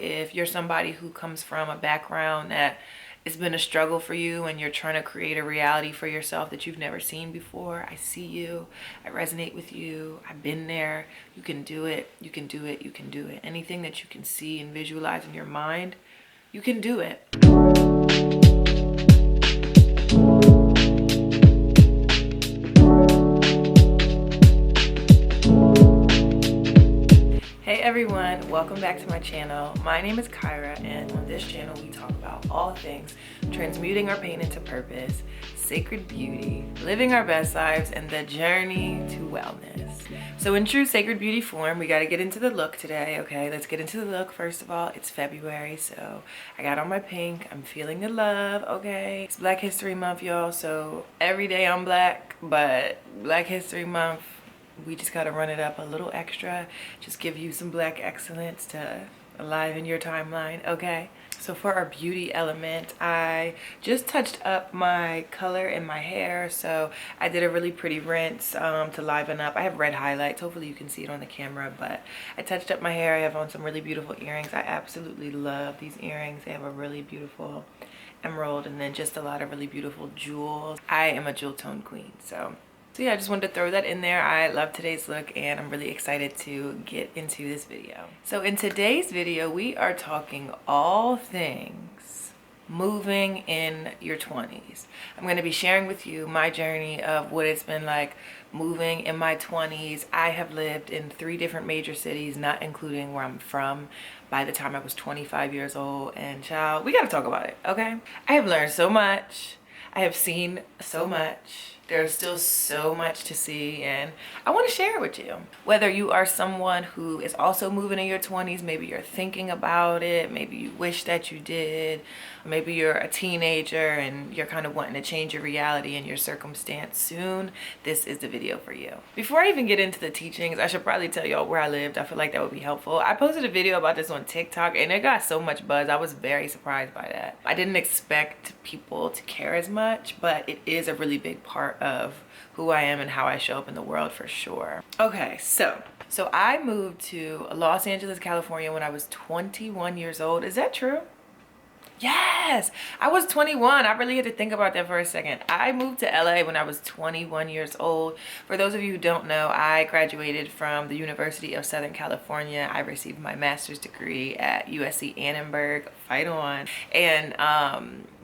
If you're somebody who comes from a background that it's been a struggle for you and you're trying to create a reality for yourself that you've never seen before, I see you. I resonate with you. I've been there. You can do it. You can do it. You can do it. Anything that you can see and visualize in your mind, you can do it. Hey everyone, welcome back to my channel. My name is Kyrah, and on this channel we talk about all things transmuting our pain into purpose, sacred beauty, living our best lives, and the journey to wellness. So in true sacred beauty form, we got to get into the look today. Okay, let's get into the look. First of all, it's February, so I got on my pink. I'm feeling the love. Okay, it's Black History Month, y'all, so every day I'm black, but Black History Month, we just got to run it up a little extra, just give you some black excellence to enliven your timeline. Okay, so for our beauty element, I just touched up my color in my hair, so I did a really pretty rinse to liven up. I have red highlights, hopefully you can see it on the camera, but I touched up my hair. I have on some really beautiful earrings. I absolutely love these earrings. They have a really beautiful emerald and then just a lot of really beautiful jewels. I am a jewel tone queen, so yeah, I just wanted to throw that in there. I love today's look and I'm really excited to get into this video. So in today's video, we are talking all things moving in your 20s. I'm going to be sharing with you my journey of what it's been like moving in my 20s. I have lived in 3 different major cities, not including where I'm from, by the time I was 25 years old. And child, we got to talk about it, okay? I have learned so much. I have seen so much. There's still so much to see, and I want to share it with you. Whether you are someone who is also moving in your 20s, maybe you're thinking about it, maybe you wish that you did, maybe you're a teenager and you're kind of wanting to change your reality and your circumstance soon, this is the video for you. Before I even get into the teachings, I should probably tell y'all where I lived. I feel like that would be helpful. I posted a video about this on TikTok and it got so much buzz. I was very surprised by that. I didn't expect people to care as much, but it is a really big part of who I am and how I show up in the world for sure. Okay, so I moved to Los Angeles, California when I was 21 years old. Is that true? Yes, I was 21. I really had to think about that for a second. I moved to LA when I was 21 years old. For those of you who don't know, I graduated from the University of Southern California. I received my master's degree at USC Annenberg. Fight on. And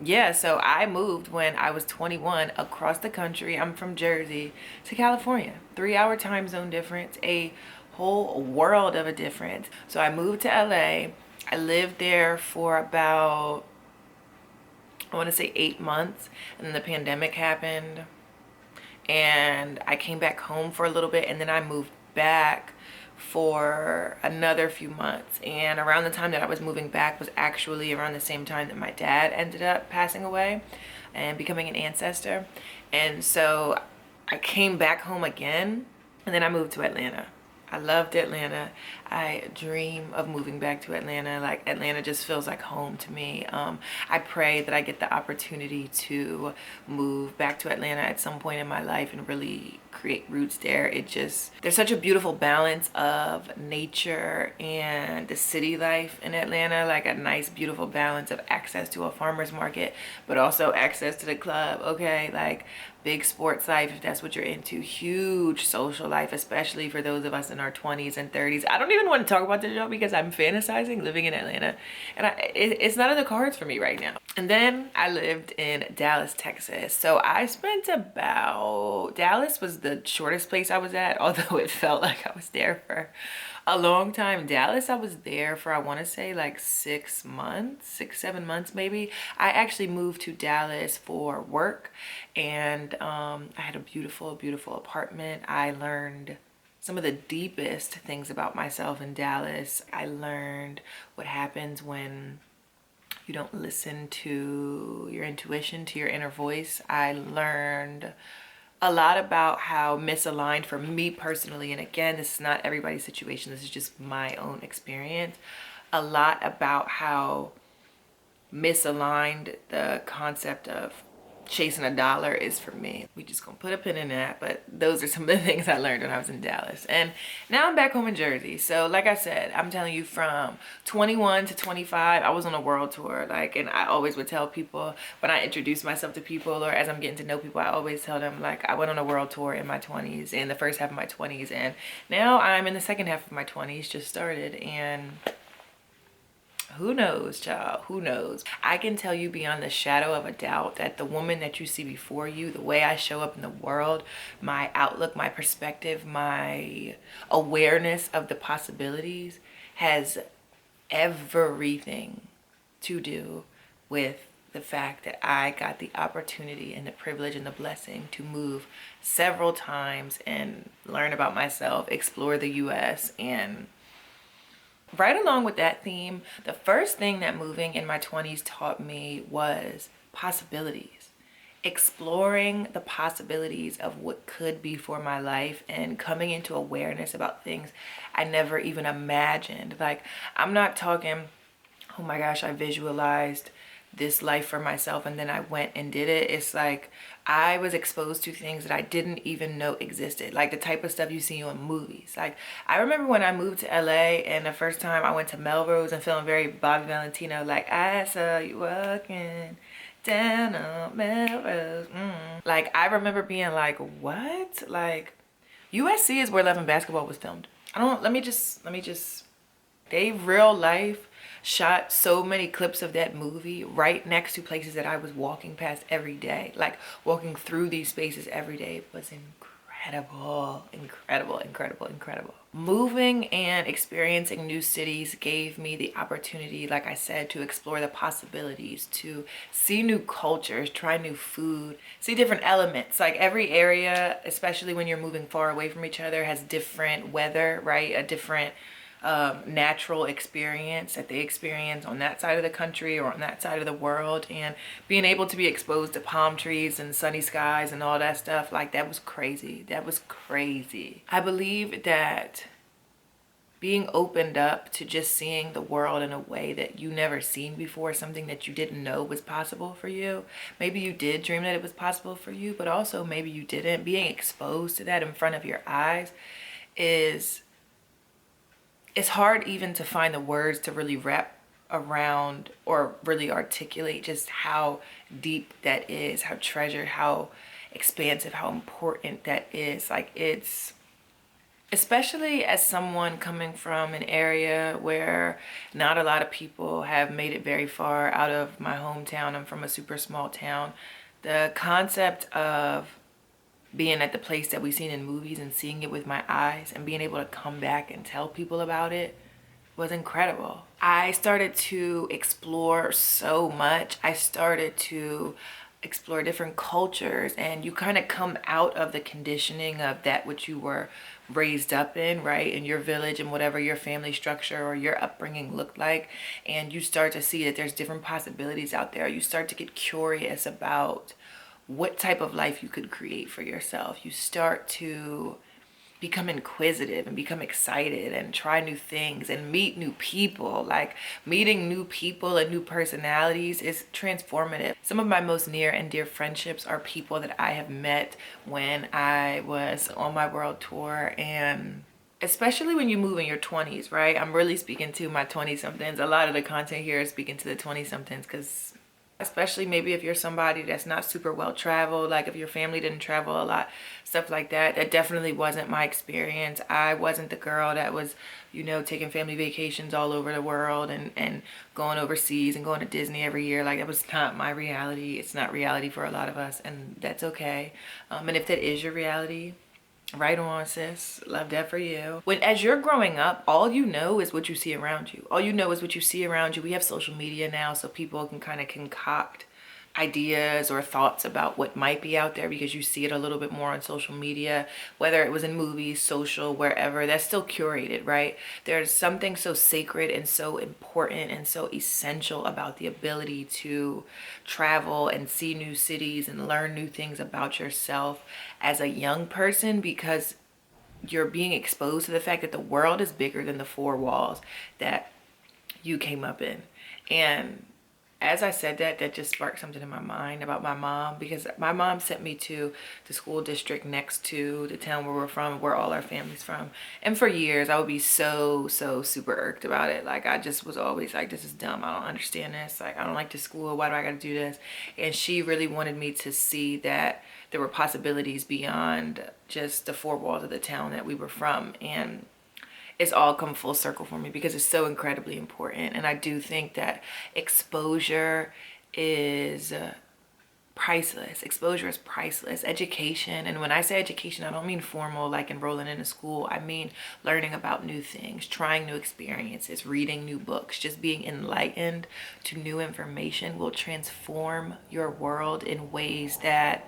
yeah, so I moved when I was 21 across the country. I'm from Jersey to California. 3-hour time zone difference, a whole world of a difference. So I moved to LA. I lived there for about, I want to say 8 months, and then the pandemic happened and I came back home for a little bit, and then I moved back for another few months. And around the time that I was moving back was actually around the same time that my dad ended up passing away and becoming an ancestor. And so I came back home again, and then I moved to Atlanta. I loved Atlanta. I dream of moving back to Atlanta. Like, Atlanta just feels like home to me. I pray that I get the opportunity to move back to Atlanta at some point in my life and really create roots there. There's such a beautiful balance of nature and the city life in Atlanta, like a nice beautiful balance of access to a farmer's market, but also access to the club, okay? Like, big sports life if that's what you're into, huge social life, especially for those of us in our 20s and 30s. I don't even want to talk about this, y'all, because I'm fantasizing living in Atlanta, and it's not in the cards for me right now. And then I lived in Dallas, Texas. So I spent Dallas was the shortest place I was at, although it felt like I was there for a long time. Dallas, I was there for, I want to say like 6 months, 6-7 months maybe. I actually moved to Dallas for work, and I had a beautiful, beautiful apartment. I learned some of the deepest things about myself in Dallas. I learned what happens when you don't listen to your intuition, to your inner voice. I learned a lot about how misaligned, for me personally, and again, this is not everybody's situation, this is just my own experience, a lot about how misaligned the concept of chasing a dollar is for me. We just gonna put a pin in that, but those are some of the things I learned when I was in Dallas. And now I'm back home in Jersey. So like I said, I'm telling you, from 21 to 25, I was on a world tour. Like, and I always would tell people when I introduce myself to people, or as I'm getting to know people, I always tell them, like, I went on a world tour in my 20s, in the first half of my 20s, and now I'm in the second half of my 20s, just started, and who knows, child? Who knows? I can tell you beyond the shadow of a doubt that the woman that you see before you, the way I show up in the world, my outlook, my perspective, my awareness of the possibilities has everything to do with the fact that I got the opportunity and the privilege and the blessing to move several times and learn about myself, explore the US, and right along with that theme, the first thing that moving in my 20s taught me was possibilities. Exploring the possibilities of what could be for my life and coming into awareness about things I never even imagined. Like, I'm not talking, oh my gosh, I visualized this life for myself and then I went and did it. It's like I was exposed to things that I didn't even know existed, like the type of stuff you see in movies. Like, I remember when I moved to LA and the first time I went to Melrose and feeling very Bobby Valentino, like, I saw you walking down on Melrose. Like, I remember being like, what? Like, USC is where Love and Basketball was filmed. Let me just, they real life shot so many clips of that movie right next to places that I was walking past every day. Like, walking through these spaces every day was incredible, incredible, incredible, incredible. Moving and experiencing new cities gave me the opportunity, like I said, to explore the possibilities, to see new cultures, try new food, see different elements. Like, every area, especially when you're moving far away from each other, has different weather, right? A different natural experience that they experience on that side of the country or on that side of the world. And being able to be exposed to palm trees and sunny skies and all that stuff, like, that was crazy. That was crazy. I believe that being opened up to just seeing the world in a way that you never seen before, something that you didn't know was possible for you. Maybe you did dream that it was possible for you, but also maybe you didn't. Being exposed to that in front of your eyes it's hard even to find the words to really wrap around or really articulate just how deep that is, how treasured, how expansive, how important that is. Like, it's, especially as someone coming from an area where not a lot of people have made it very far out of my hometown. I'm from a super small town. The concept of being at the place that we've seen in movies and seeing it with my eyes and being able to come back and tell people about it was incredible. I started to explore so much. I started to explore different cultures, and you kind of come out of the conditioning of that which you were raised up in, right? In your village and whatever your family structure or your upbringing looked like. And you start to see that there's different possibilities out there. You start to get curious about what type of life you could create for yourself. You start to become inquisitive and become excited and try new things and meet new people. Like, meeting new people and new personalities is transformative. Some of my most near and dear friendships are people that I have met when I was on my world tour. And especially when you move in your 20s, right? I'm really speaking to my 20-somethings. A lot of the content here is speaking to the 20-somethings, because especially maybe if you're somebody that's not super well traveled, like if your family didn't travel a lot, stuff like that. That definitely wasn't my experience. I wasn't the girl that was, you know, taking family vacations all over the world and going overseas and going to Disney every year. Like, that was not my reality. It's not reality for a lot of us, and that's okay. And if that is your reality, right on, sis. Love that for you. As you're growing up, all you know is what you see around you. All you know is what you see around you. We have social media now, so people can kind of concoct ideas or thoughts about what might be out there because you see it a little bit more on social media, whether it was in movies, social, wherever. That's still curated, right? There's something so sacred and so important and so essential about the ability to travel and see new cities and learn new things about yourself as a young person, because you're being exposed to the fact that the world is bigger than the four walls that you came up in. And As I said that, that just sparked something in my mind about my mom, because my mom sent me to the school district next to the town where we're from, where all our family's from. And for years, I would be so super irked about it. Like, I just was always like, this is dumb. I don't understand this. Like, I don't like this school. Why do I got to do this? And she really wanted me to see that there were possibilities beyond just the four walls of the town that we were from. And it's all come full circle for me because it's so incredibly important. And I do think that exposure is priceless. Exposure is priceless. Education, and when I say education, I don't mean formal like enrolling in a school. I mean learning about new things, trying new experiences, reading new books. Just being enlightened to new information will transform your world in ways that,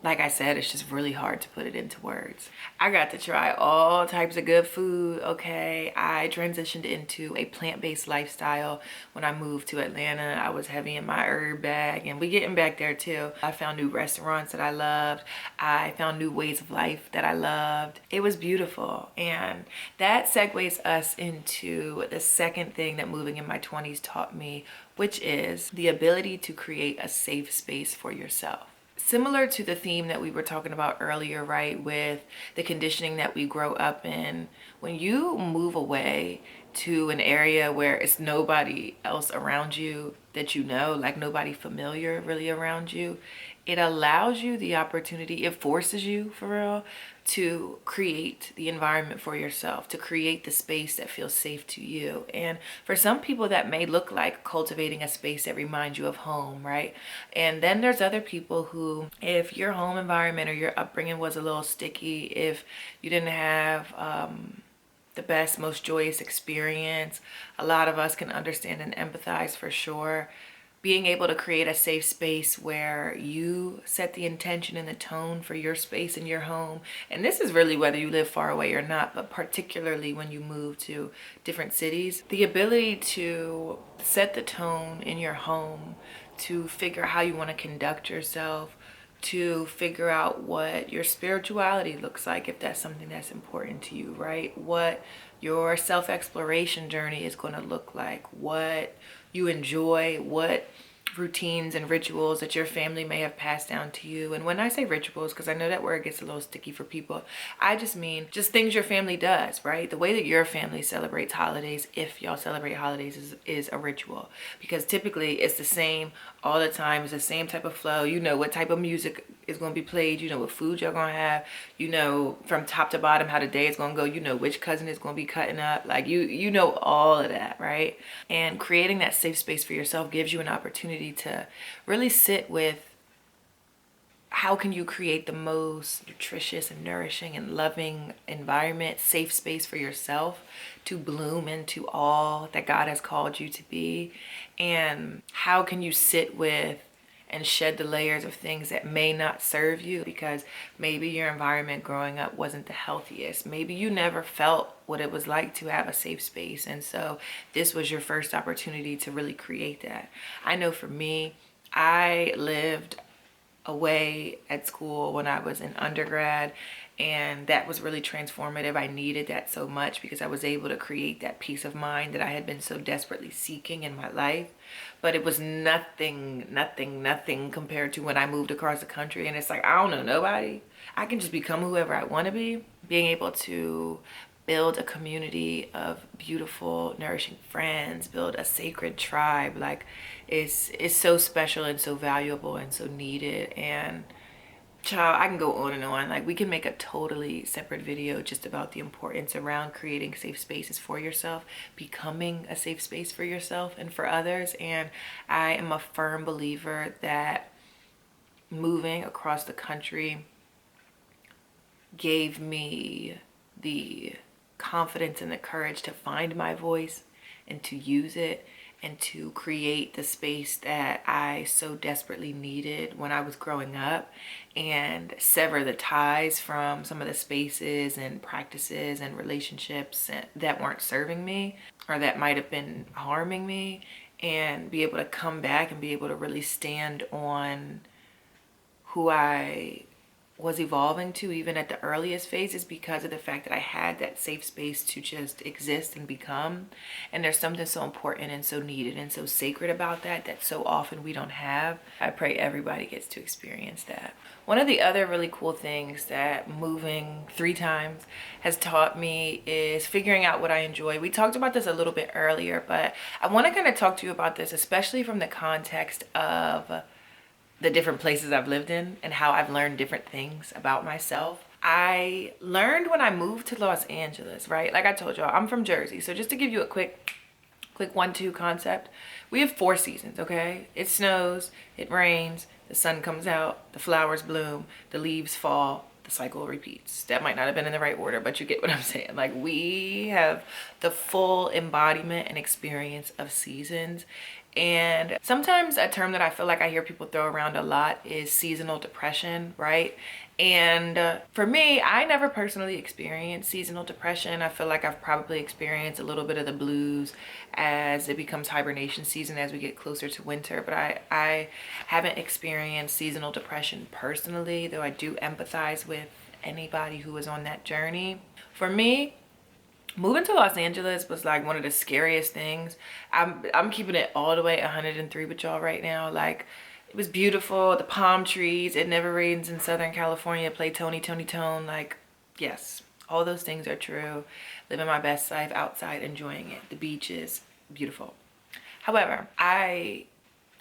like I said, it's just really hard to put it into words. I got to try all types of good food, okay? I transitioned into a plant-based lifestyle when I moved to Atlanta. I was heavy in my herb bag, and we getting back there too. I found new restaurants that I loved. I found new ways of life that I loved. It was beautiful, and that segues us into the second thing that moving in my 20s taught me, which is the ability to create a safe space for yourself. Similar to the theme that we were talking about earlier, right, with the conditioning that we grow up in, when you move away to an area where it's nobody else around you that you know, like nobody familiar really around you, it allows you the opportunity, it forces you for real to create the environment for yourself, to create the space that feels safe to you. And for some people that may look like cultivating a space that reminds you of home, right? And then there's other people who, if your home environment or your upbringing was a little sticky, if you didn't have the best, most joyous experience, a lot of us can understand and empathize for sure. Being able to create a safe space where you set the intention and the tone for your space in your home. And this is really whether you live far away or not, but particularly when you move to different cities. The ability to set the tone in your home, to figure how you want to conduct yourself, to figure out what your spirituality looks like, if that's something that's important to you, right? What your self-exploration journey is going to look like, what you enjoy, what routines and rituals that your family may have passed down to you. And when I say rituals, because I know that word gets a little sticky for people, I just mean just things your family does, right? The way that your family celebrates holidays, if y'all celebrate holidays, is a ritual, because typically it's the same all the time. It's the same type of flow. You know what type of music is going to be played. You know what food you're going to have. You know from top to bottom how the day is going to go. You know which cousin is going to be cutting up. Like you know all of that, right? And creating that safe space for yourself gives you an opportunity to really sit with how can you create the most nutritious and nourishing and loving environment, safe space for yourself to bloom into all that God has called you to be. And how can you sit with and shed the layers of things that may not serve you, because maybe your environment growing up wasn't the healthiest. Maybe you never felt what it was like to have a safe space, and so this was your first opportunity to really create that. I know for me, I lived away at school when I was in undergrad, and that was really transformative. I needed that so much because I was able to create that peace of mind that I had been so desperately seeking in my life. But it was nothing compared to when I moved across the country, and it's like, I don't know nobody. I can just become whoever I want to be. Being able to build a community of beautiful, nourishing friends, build a sacred tribe, like is so special and so valuable and so needed. And child, I can go on and on. Like, we can make a totally separate video just about the importance around creating safe spaces for yourself, becoming a safe space for yourself and for others. And I am a firm believer that moving across the country gave me the confidence and the courage to find my voice and to use it and to create the space that I so desperately needed when I was growing up, and sever the ties from some of the spaces and practices and relationships that weren't serving me or that might have been harming me, and be able to come back and be able to really stand on who I was evolving to even at the earliest phases, because of the fact that I had that safe space to just exist and become. And there's something so important and so needed and so sacred about that so often we don't have. I pray everybody gets to experience that. One of the other really cool things that moving 3 times has taught me is figuring out what I enjoy. We talked about this a little bit earlier, but I want to kind of talk to you about this, especially from the context of the different places I've lived in and how I've learned different things about myself. I learned when I moved to Los Angeles, right? Like I told y'all, I'm from Jersey. So just to give you a quick 1-2 concept, we have 4 seasons, okay? It snows, it rains, the sun comes out, the flowers bloom, the leaves fall, the cycle repeats. That might not have been in the right order, but you get what I'm saying. Like, we have the full embodiment and experience of seasons. And sometimes a term that I feel like I hear people throw around a lot is seasonal depression, right? And for me, I never personally experienced seasonal depression. I feel like I've probably experienced a little bit of the blues as it becomes hibernation season, as we get closer to winter. But I haven't experienced seasonal depression personally, though I do empathize with anybody who is on that journey. For me, moving to Los Angeles was like one of the scariest things. I'm keeping it all the way 103 with y'all right now. Like, it was beautiful, the palm trees, it never rains in Southern California, play Tony Tone. Like, yes, all those things are true. Living my best life outside, enjoying it. The beaches, beautiful. However, I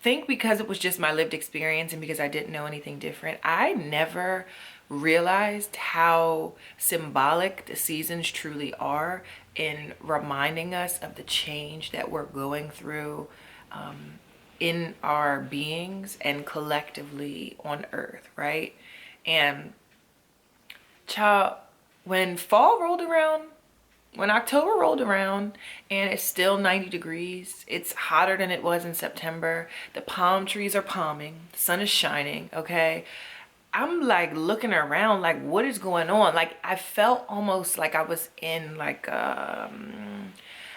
think because it was just my lived experience and because I didn't know anything different, I never realized how symbolic the seasons truly are in reminding us of the change that we're going through in our beings and collectively on earth, right? And child, when fall rolled around, when October rolled around and it's still 90 degrees, it's hotter than it was in September, the palm trees are palming, the sun is shining, okay? I'm like looking around like, what is going on? Like, I felt almost like I was in like a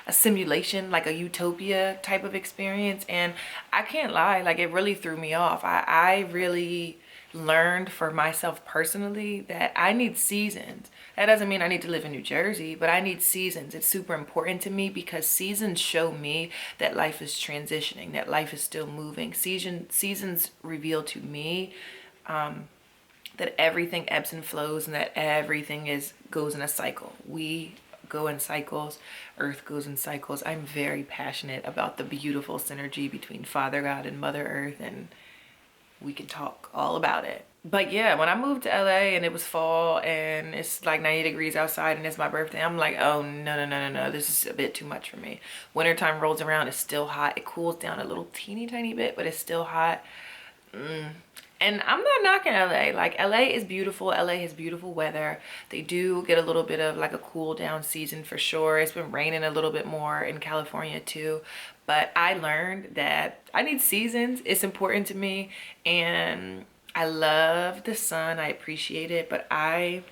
simulation, like a utopia type of experience. And I can't lie, like, it really threw me off. I really learned for myself personally that I need seasons. That doesn't mean I need to live in New Jersey, but I need seasons. It's super important to me because seasons show me that life is transitioning, that life is still moving. Seasons reveal to me that everything ebbs and flows and that everything goes in a cycle. We go in cycles, earth goes in cycles. I'm very passionate about the beautiful synergy between Father God and Mother Earth, and we can talk all about it. But yeah, when I moved to LA and it was fall and it's like 90 degrees outside and it's my birthday, I'm like, oh no, this is a bit too much for me. Wintertime rolls around, it's still hot. It cools down a little teeny tiny bit, but it's still hot. And I'm not knocking LA. Like, LA is beautiful. LA has beautiful weather. They do get a little bit of like a cool down season for sure. It's been raining a little bit more in California too. But I learned that I need seasons. It's important to me. And I love the sun. I appreciate it. But I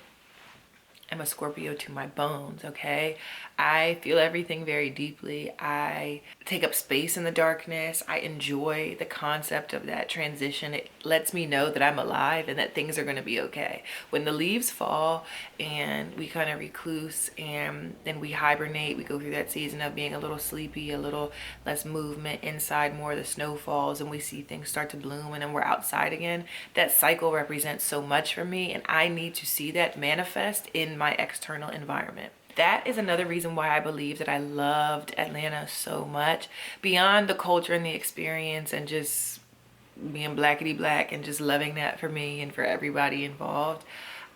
am a Scorpio to my bones, okay? I feel everything very deeply. I take up space in the darkness. I enjoy the concept of that transition. It lets me know that I'm alive and that things are going to be okay. When the leaves fall and we kind of recluse and then we hibernate, we go through that season of being a little sleepy, a little less movement inside, more of the snow falls and we see things start to bloom and then we're outside again. That cycle represents so much for me, and I need to see that manifest in my external environment. That is another reason why I believe that I loved Atlanta so much, beyond the culture and the experience and just being blackety black and just loving that for me and for everybody involved.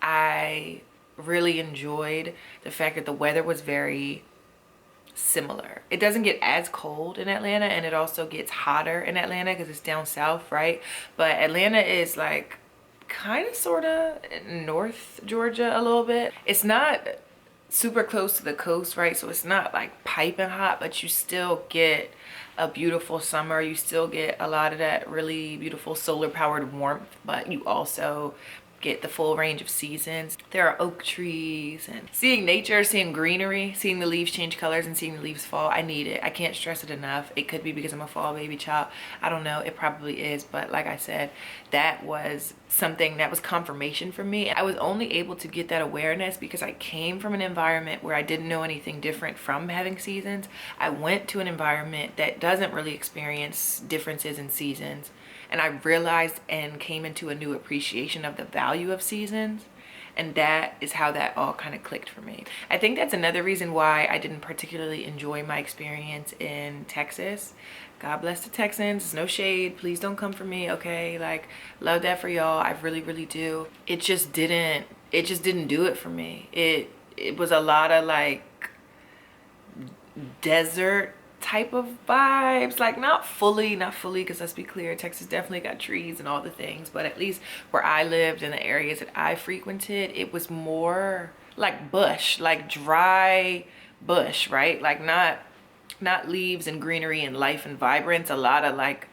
I really enjoyed the fact that the weather was very similar. It doesn't get as cold in Atlanta, and it also gets hotter in Atlanta because it's down south, right? But Atlanta is like kind of sort of North Georgia a little bit. It's not super close to the coast, right? So it's not like piping hot, but you still get a beautiful summer. You still get a lot of that really beautiful solar powered warmth, but you also get the full range of seasons. There are oak trees and seeing nature, seeing greenery, seeing the leaves change colors and seeing the leaves fall. I need it. I can't stress it enough. It could be because I'm a fall baby child. I don't know. It probably is. But like I said, that was something that was confirmation for me. I was only able to get that awareness because I came from an environment where I didn't know anything different from having seasons. I went to an environment that doesn't really experience differences in seasons. And I realized and came into a new appreciation of the value of seasons. And that is how that all kind of clicked for me. I think that's another reason why I didn't particularly enjoy my experience in Texas. God bless the Texans. No shade. Please don't come for me, okay? Like, love that for y'all. I really, really do. It just didn't do it for me. It was a lot of like desert type of vibes, like not fully, because let's be clear, Texas definitely got trees and all the things, but at least where I lived in the areas that I frequented, it was more like bush, like dry bush, right? Like not leaves and greenery and life and vibrance, a lot of like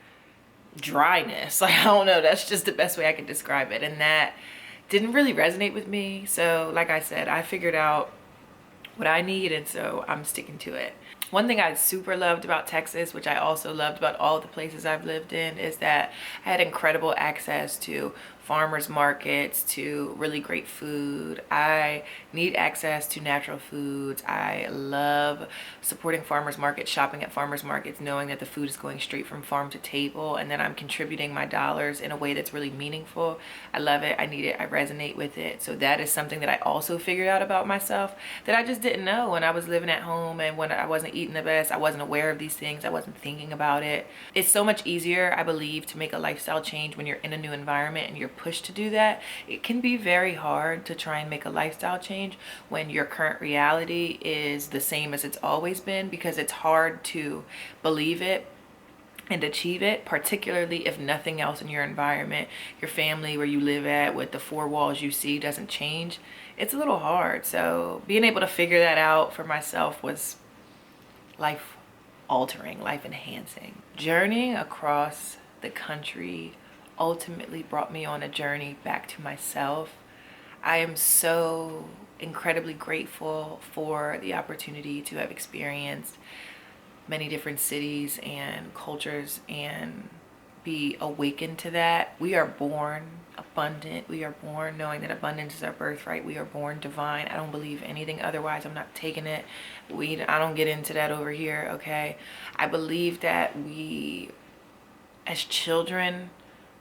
dryness. Like, I don't know, that's just the best way I can describe it, and that didn't really resonate with me. So like I said, I figured out what I need, and so I'm sticking to it. One thing I super loved about Texas, which I also loved about all the places I've lived in, is that I had incredible access to farmers markets, to really great food. I need access to natural foods. I love supporting farmers markets, shopping at farmers markets, knowing that the food is going straight from farm to table and that I'm contributing my dollars in a way that's really meaningful. I love it. I need it. I resonate with it. So that is something that I also figured out about myself that I just didn't know when I was living at home and when I wasn't eating the best. I wasn't aware of these things. I wasn't thinking about it. It's so much easier, I believe, to make a lifestyle change when you're in a new environment and you're pushed to do that. It can be very hard to try and make a lifestyle change when your current reality is the same as it's always been, because it's hard to believe it and achieve it, particularly if nothing else in your environment, your family, where you live at, with the four walls you see, doesn't change. It's a little hard. So being able to figure that out for myself was life altering, life enhancing. Journeying across the country ultimately brought me on a journey back to myself. I am so incredibly grateful for the opportunity to have experienced many different cities and cultures and be awakened to that. We are born abundant. We are born knowing that abundance is our birthright. We are born divine. I don't believe anything otherwise. I'm not taking it. I don't get into that over here, okay? I believe that we, as children,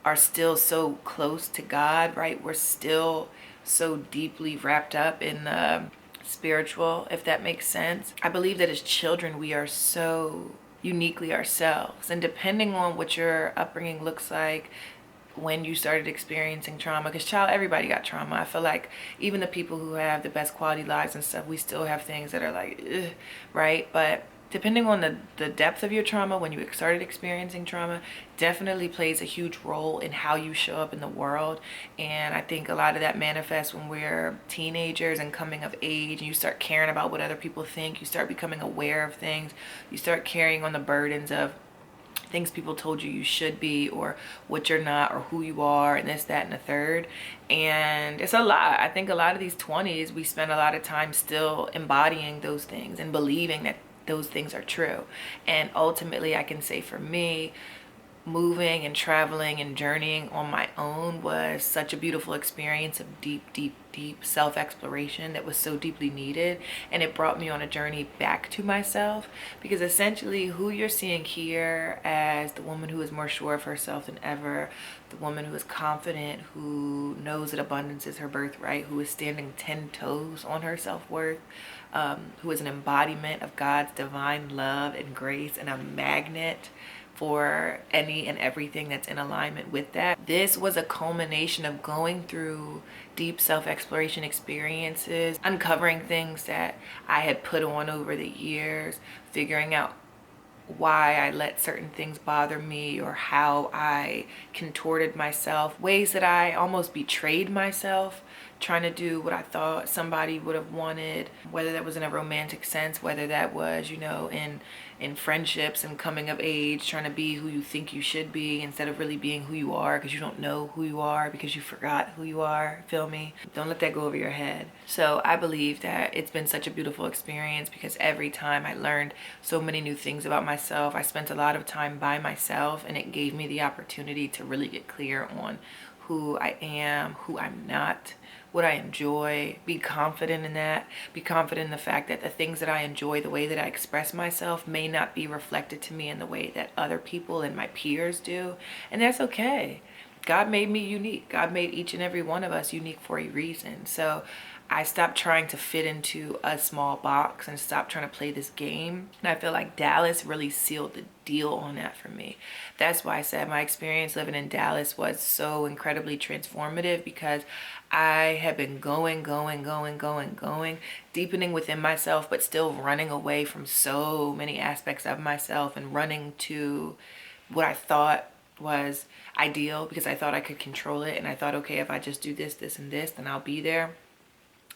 are still so close to God, right? We're still so deeply wrapped up in the spiritual, if that makes sense. I believe that as children, we are so uniquely ourselves. And depending on what your upbringing looks like, when you started experiencing trauma, because everybody got trauma. I feel like even the people who have the best quality lives and stuff, we still have things that are like, ugh, right? But depending on the depth of your trauma, when you started experiencing trauma, definitely plays a huge role in how you show up in the world. And I think a lot of that manifests when we're teenagers and coming of age, and you start caring about what other people think. You start becoming aware of things. You start carrying on the burdens of things people told you should be, or what you're not, or who you are, and this, that, and the third. And it's a lot. I think a lot of these 20s, we spend a lot of time still embodying those things and believing that those things are true. And ultimately, I can say for me, moving and traveling and journeying on my own was such a beautiful experience of deep self-exploration that was so deeply needed. And it brought me on a journey back to myself, because essentially who you're seeing here as the woman who is more sure of herself than ever, the woman who is confident, who knows that abundance is her birthright, who is standing 10 toes on her self-worth, who is an embodiment of God's divine love and grace, and a magnet for any and everything that's in alignment with that. This was a culmination of going through deep self-exploration experiences, uncovering things that I had put on over the years, figuring out why I let certain things bother me, or how I contorted myself, ways that I almost betrayed myself trying to do what I thought somebody would have wanted, whether that was in a romantic sense, whether that was, you know, in friendships and coming of age, trying to be who you think you should be instead of really being who you are, because you don't know who you are, because you forgot who you are. Feel me? Don't let that go over your head. So I believe that it's been such a beautiful experience, because every time I learned so many new things about myself. I spent a lot of time by myself, and it gave me the opportunity to really get clear on who I am, who I'm not, what I enjoy, be confident in that, be confident in the fact that the things that I enjoy, the way that I express myself, may not be reflected to me in the way that other people and my peers do. And that's okay. God made me unique. God made each and every one of us unique for a reason. So I stopped trying to fit into a small box and stopped trying to play this game. And I feel like Dallas really sealed the deal on that for me. That's why I said my experience living in Dallas was so incredibly transformative, because I had been going, deepening within myself, but still running away from so many aspects of myself and running to what I thought was ideal, because I thought I could control it. And I thought, okay, if I just do this, this, and this, then I'll be there.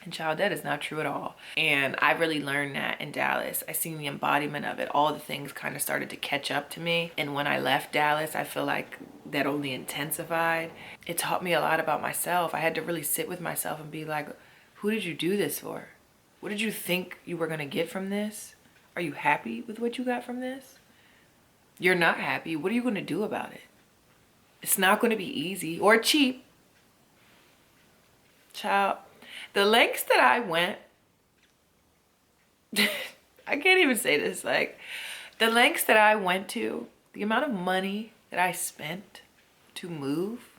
And child, that is not true at all. And I really learned that in Dallas. I seen the embodiment of it. All the things kind of started to catch up to me. And when I left Dallas, I feel like that only intensified. It taught me a lot about myself. I had to really sit with myself and be like, who did you do this for? What did you think you were going to get from this? Are you happy with what you got from this? You're not happy. What are you going to do about it? It's not going to be easy or cheap. Child, the lengths that I went, I can't even say this, like the lengths that I went to, the amount of money that I spent to move,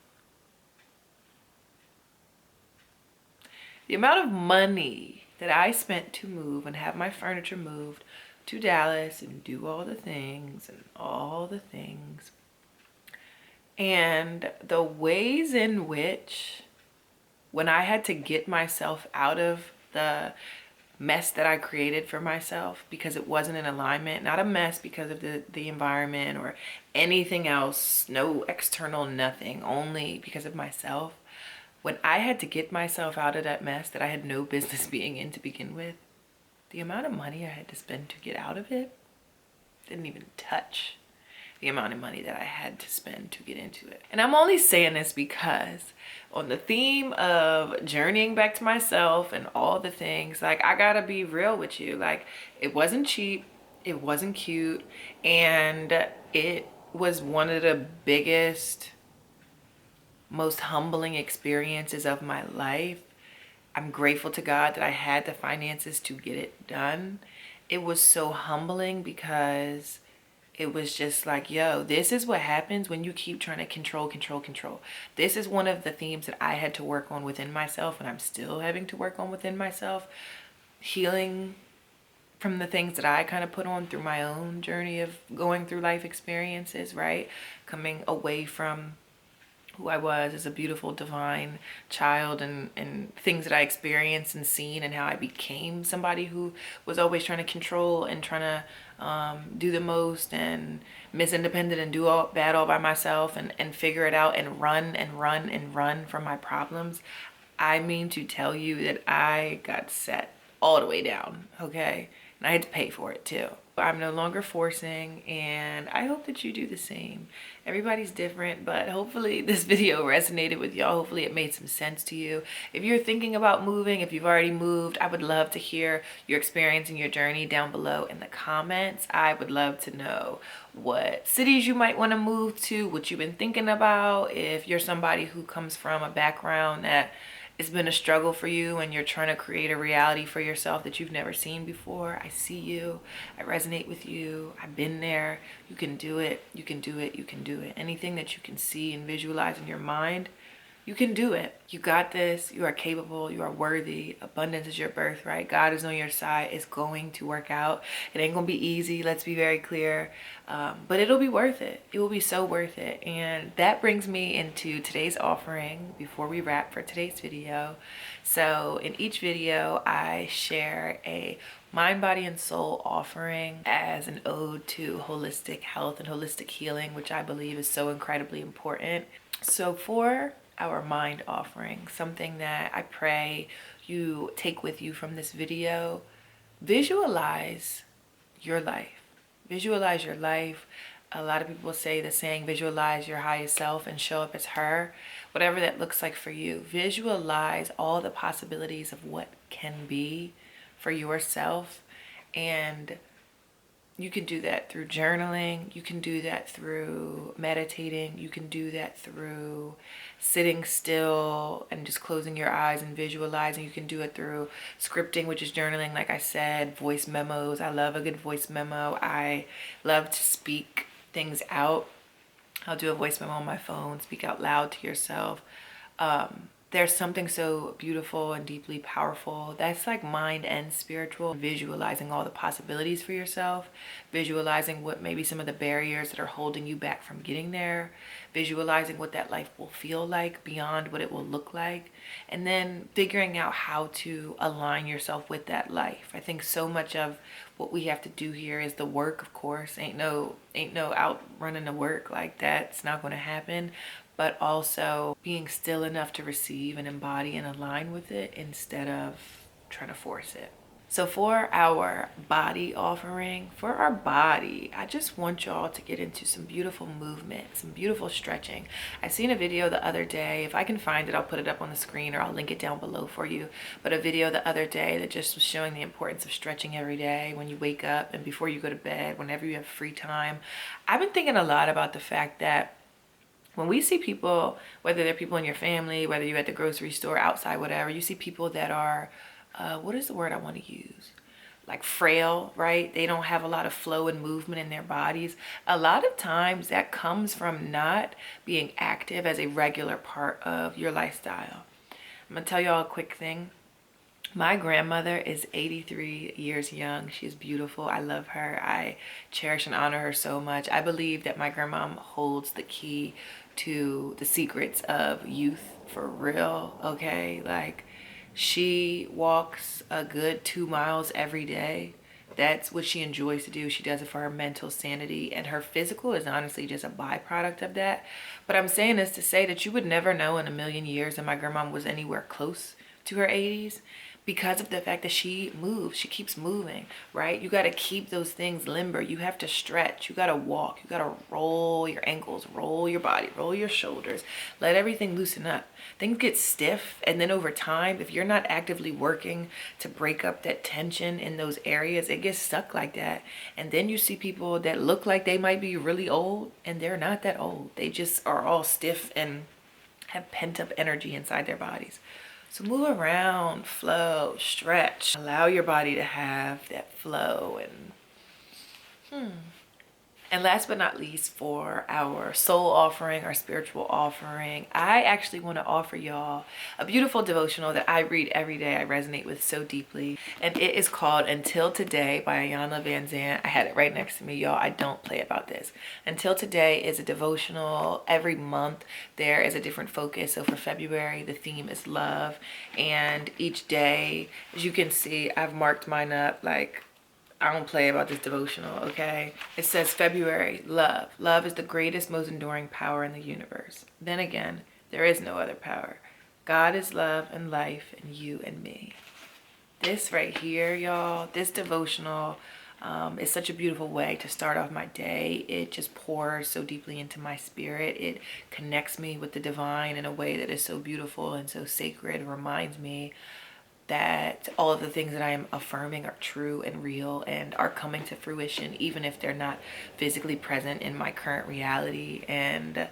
the amount of money that I spent to move and have my furniture moved to Dallas and do all the things and all the things, and the ways in which, when I had to get myself out of the mess that I created for myself because it wasn't in alignment, not a mess because of the environment or anything else, no external nothing, only because of myself. When I had to get myself out of that mess that I had no business being in to begin with, the amount of money I had to spend to get out of it didn't even touch the amount of money that I had to spend to get into it. And I'm only saying this because on the theme of journeying back to myself and all the things, like, I gotta be real with you. Like, it wasn't cheap, it wasn't cute, and it was one of the biggest, most humbling experiences of my life. I'm grateful to God that I had the finances to get it done. It was so humbling because it was just like, yo, this is what happens when you keep trying to control. This is one of the themes that I had to work on within myself, and I'm still having to work on within myself. Healing from the things that I kind of put on through my own journey of going through life experiences, right? Coming away from who I was as a beautiful, divine child, and things that I experienced and seen, and how I became somebody who was always trying to control and trying to do the most and miss independent and do all bad all by myself and figure it out and run from my problems. I mean to tell you that I got set all the way down, okay? And I had to pay for it too. I'm no longer forcing, and I hope that you do the same. Everybody's different, but hopefully this video resonated with y'all. Hopefully it made some sense to you. If you're thinking about moving, if you've already moved, I would love to hear your experience and your journey down below in the comments. I would love to know what cities you might want to move to, what you've been thinking about. If you're somebody who comes from a background that it's been a struggle for you and you're trying to create a reality for yourself that you've never seen before, I see you. I resonate with you. I've been there. You can do it. You can do it. You can do it. Anything that you can see and visualize in your mind, you can do it. You got this. You are capable. You are worthy. Abundance is your birthright. God is on your side. It's going to work out. It ain't going to be easy. Let's be very clear. But it'll be worth it. It will be so worth it. And that brings me into today's offering before we wrap for today's video. So in each video, I share a mind, body, and soul offering as an ode to holistic health and holistic healing, which I believe is so incredibly important. So for our mind offering, something that I pray you take with you from this video. Visualize your life. Visualize your life. A lot of people say the saying, visualize your highest self and show up as her. Whatever that looks like for you. Visualize all the possibilities of what can be for yourself. And you can do that through journaling. You can do that through meditating. You can do that through sitting still and just closing your eyes and visualizing. You can do it through scripting, which is journaling, like I said, voice memos. I love a good voice memo. I love to speak things out. I'll do a voice memo on my phone, speak out loud to yourself. There's something so beautiful and deeply powerful that's like mind and spiritual. Visualizing all the possibilities for yourself, visualizing what maybe some of the barriers that are holding you back from getting there, visualizing what that life will feel like beyond what it will look like, and then figuring out how to align yourself with that life. I think so much of what we have to do here is the work, of course. Ain't no out running the work, like that's not going to happen. But also being still enough to receive and embody and align with it instead of trying to force it. So for our body offering, for our body, I just want y'all to get into some beautiful movement, some beautiful stretching. I seen a video the other day. If I can find it, I'll put it up on the screen or I'll link it down below for you. But a video the other day that just was showing the importance of stretching every day when you wake up and before you go to bed, whenever you have free time. I've been thinking a lot about the fact that when we see people, whether they're people in your family, whether you're at the grocery store, outside, whatever, you see people that are, what is the word I want to use? Like frail, right? They don't have a lot of flow and movement in their bodies. A lot of times that comes from not being active as a regular part of your lifestyle. I'm going to tell y'all a quick thing. My grandmother is 83 years young. She is beautiful. I love her. I cherish and honor her so much. I believe that my grandma holds the key to the secrets of youth for real, okay? Like, she walks a good 2 miles every day. That's what she enjoys to do. She does it for her mental sanity, and her physical is honestly just a byproduct of that. But I'm saying this to say that you would never know in a million years that my grandma was anywhere close to her 80s. Because of the fact that she moves, she keeps moving, right? You got to keep those things limber. You have to stretch. You got to walk. You got to roll your ankles, roll your body, roll your shoulders. Let everything loosen up. Things get stiff. And then over time, if you're not actively working to break up that tension in those areas, it gets stuck like that. And then you see people that look like they might be really old, and they're not that old. They just are all stiff and have pent up energy inside their bodies. So move around, flow, stretch. Allow your body to have that flow. And last but not least, for our soul offering, our spiritual offering, I actually want to offer y'all a beautiful devotional that I read every day. I resonate with so deeply. And it is called Until Today by Iyanla Vanzant. I had it right next to me, y'all. I don't play about this. Until Today is a devotional. Every month there is a different focus. So for February, the theme is love. And each day, as you can see, I've marked mine up like, I don't play about this devotional, okay? It says February, love. Love is the greatest, most enduring power in the universe. Then again, there is no other power. God is love and life and you and me. This right here, y'all, this devotional is such a beautiful way to start off my day. It just pours so deeply into my spirit. It connects me with the divine in a way that is so beautiful and so sacred. It reminds me that all of the things that I am affirming are true and real and are coming to fruition, even if they're not physically present in my current reality. And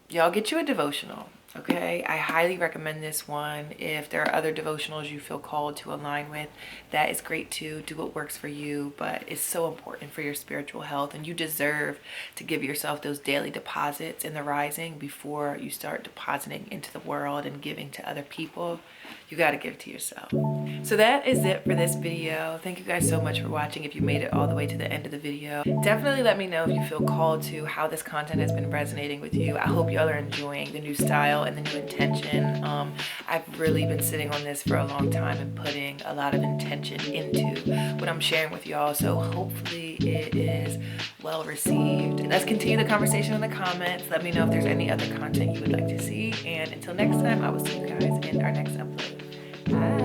y'all, get you a devotional, okay? I highly recommend this one. If there are other devotionals you feel called to align with, that is great too. Do what works for you, but it's so important for your spiritual health, and you deserve to give yourself those daily deposits in the rising before you start depositing into the world and giving to other people. You got to give to yourself. So that is it for this video. Thank you guys so much for watching. If you made it all the way to the end of the video, definitely let me know if you feel called to how this content has been resonating with you. I hope y'all are enjoying the new style and the new intention. I've really been sitting on this for a long time and putting a lot of intention into what I'm sharing with y'all. So hopefully it is well received. Let's continue the conversation in the comments. Let me know if there's any other content you would like to see. And until next time, I will see you guys in our next upload. Bye.